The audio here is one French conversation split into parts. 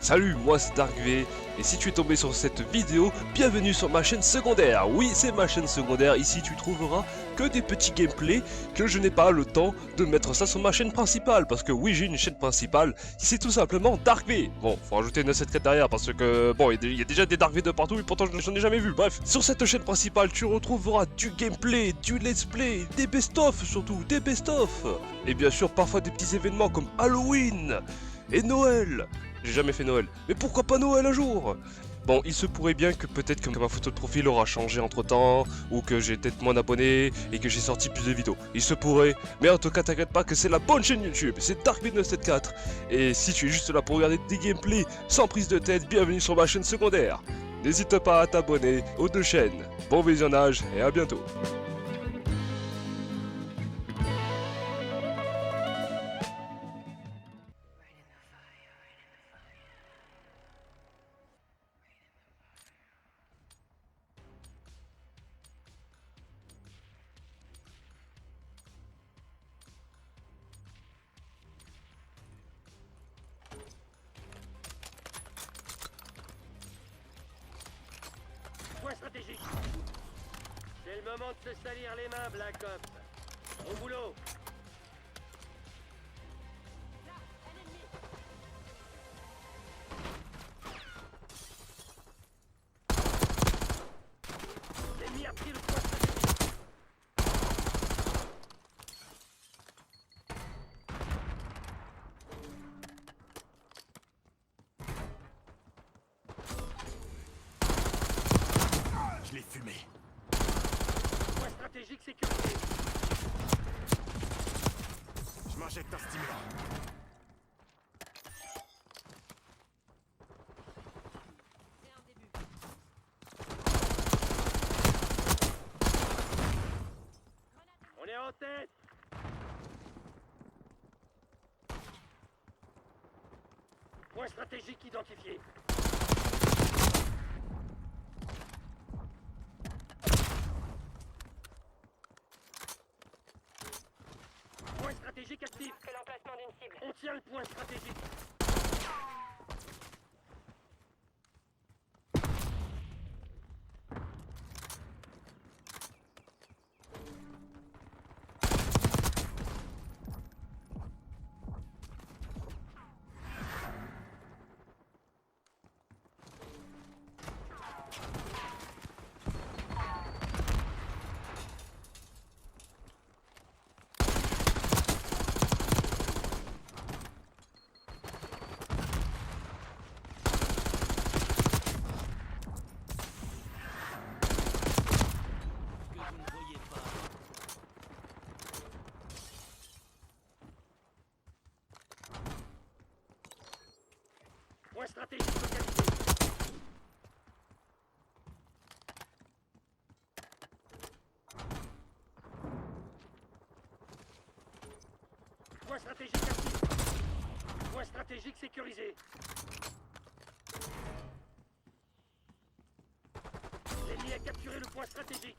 Salut, moi c'est DarkV, et si tu es tombé sur cette vidéo, bienvenue sur ma chaîne secondaire. Oui, c'est ma chaîne secondaire, ici tu trouveras que des petits gameplays que je n'ai pas le temps de mettre ça sur ma chaîne principale. Parce que oui, j'ai une chaîne principale, c'est tout simplement DarkV. Bon, faut rajouter une secrétariat parce que, bon, il y a déjà des DarkV de partout, et pourtant je n'en ai jamais vu. Bref, sur cette chaîne principale, tu retrouveras du gameplay, du let's play, des best-of surtout, des best-of. Et bien sûr, parfois des petits événements comme Halloween et Noël. J'ai jamais fait Noël. Mais pourquoi pas Noël un jour? Bon, il se pourrait bien que peut-être que ma photo de profil aura changé entre temps, ou que j'ai peut-être moins d'abonnés, et que j'ai sorti plus de vidéos. Il se pourrait, mais en tout cas t'inquiète pas que c'est la bonne chaîne YouTube, c'est Dark1974. Et si tu es juste là pour regarder des gameplays sans prise de tête, bienvenue sur ma chaîne secondaire. N'hésite pas à t'abonner aux deux chaînes. Bon visionnage et à bientôt. Point stratégique. C'est le moment de se salir les mains, Black Ops. Au boulot. L'ennemi a pris le point stratégique. Je l'ai fumé. Point stratégique sécurisé. Je m'injecte un stimulant. On est en tête. Point stratégique identifié. Point stratégique actif. Que l'emplacement d'une cible. On tient le point stratégique. Point stratégique localisé. Point stratégique actif. Point stratégique sécurisé. L'ennemi a capturé le point stratégique.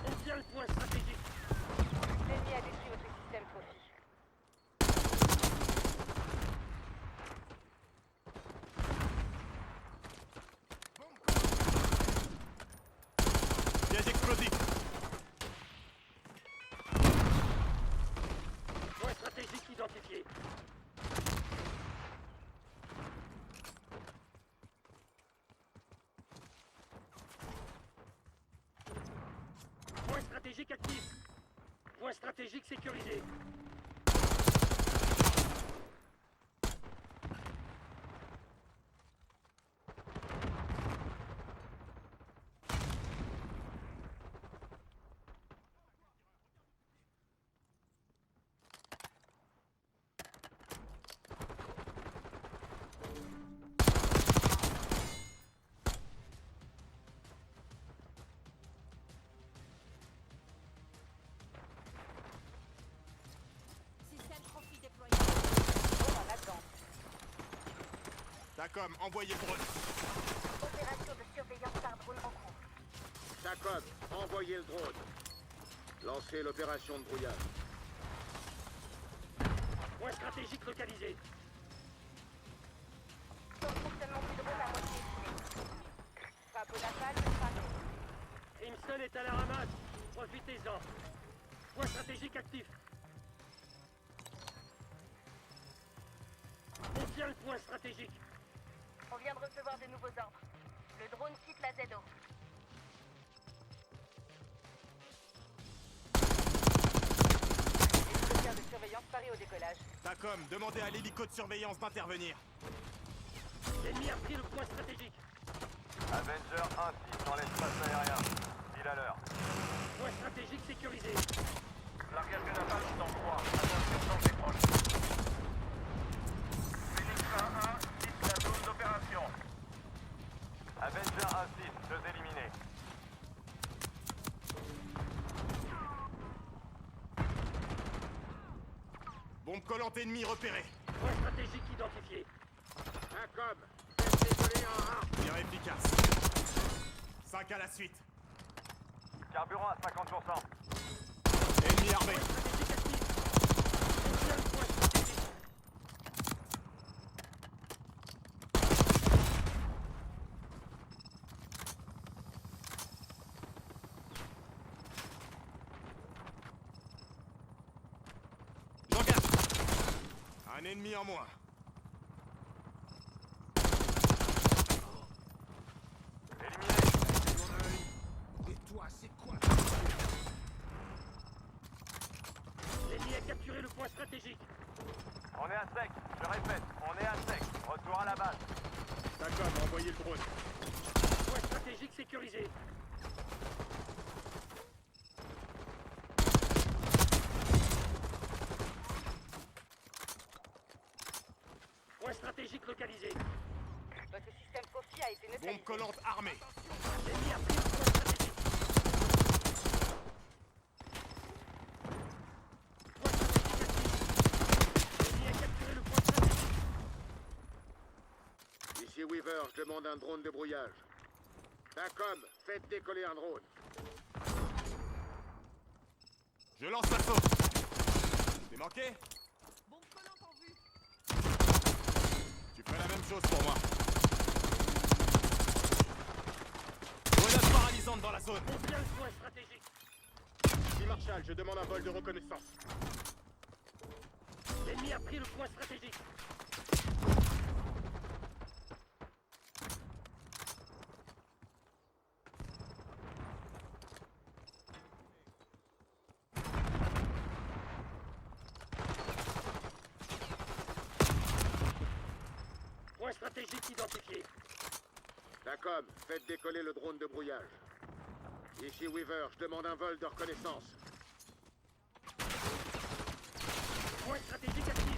On tient le point stratégique. L'ennemi a détruit votre système trophy. Piège explosif. Point stratégique identifié. Point stratégique actif. Point stratégique sécurisé. TACOM, envoyez le drone. Opération de surveillance par drone en cours. TACOM, envoyez le drone. Lancez l'opération de brouillage. Point stratégique localisé. Temps de fonctionnement du drone à moitié écoulé. Frappe napalm, frappé. Crimson est à la ramasse. Profitez-en. Point stratégique actif. On tient le point stratégique. On vient de recevoir de nouveaux ordres. Le drone quitte la ZO. Hélicoptère de surveillance paré au décollage. TACOM, demandez à l'hélico de surveillance d'intervenir. L'ennemi a pris le point stratégique. Avenger 1-6 dans l'espace aérien. Pile à l'heure. Point stratégique sécurisé. Largage de napalm dans 3. Attention danger proche. Phoenix 1-1 quitte la zone d'opération. Avenger 1-6, 2 éliminés. Bombe collante ennemie repérée. Point stratégique identifié. TACOM, faites décoller en 1. Tir efficace. 5 à la suite. Carburant à 50%. Ennemi armé. Point stratégique actif. On tient le point stratégique. J'engage. Un ennemi en moins. Éliminé. Et toi, c'est quoi? L'ennemi a capturé le point stratégique. On est à sec. Je répète, on est à sec. Retour à la base. TACOM, envoyez le drone. Point stratégique sécurisé. Point stratégique localisé. Votre système Trophy a été Bombe neutralisé. collante armée. L'ennemi a pris le point stratégique. Point stratégique actif. L'ennemi a capturé le point stratégique. Ici Weaver, je demande un drone de brouillage. TACOM, faites décoller un drone. Je lance l'assaut. T'es manqué? Tu fais la même chose pour moi. Grenade paralysante dans la zone. On tient le point stratégique. Ici Marshall, je demande un vol de reconnaissance. L'ennemi a pris le point stratégique. Point stratégique identifié. TACOM, faites décoller le drone de brouillage. Ici Weaver, je demande un vol de reconnaissance. Point stratégique actif.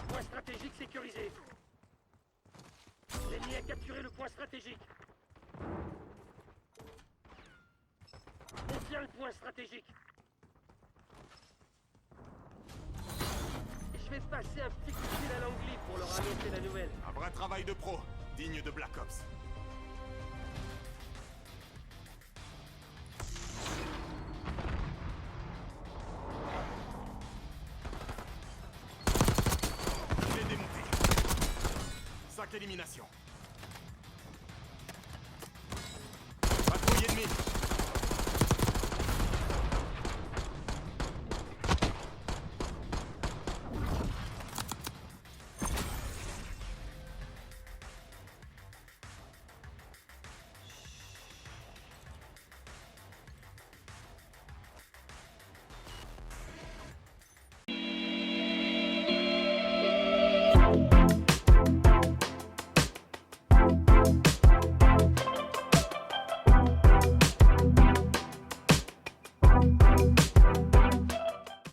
Point stratégique sécurisé. L'ennemi a capturé le point stratégique. On tient le point stratégique. Je vais passer un petit coup de fil à Langley pour leur annoncer la nouvelle. Un vrai travail de pro, digne de Black Ops. Il est démonté. 5 éliminations.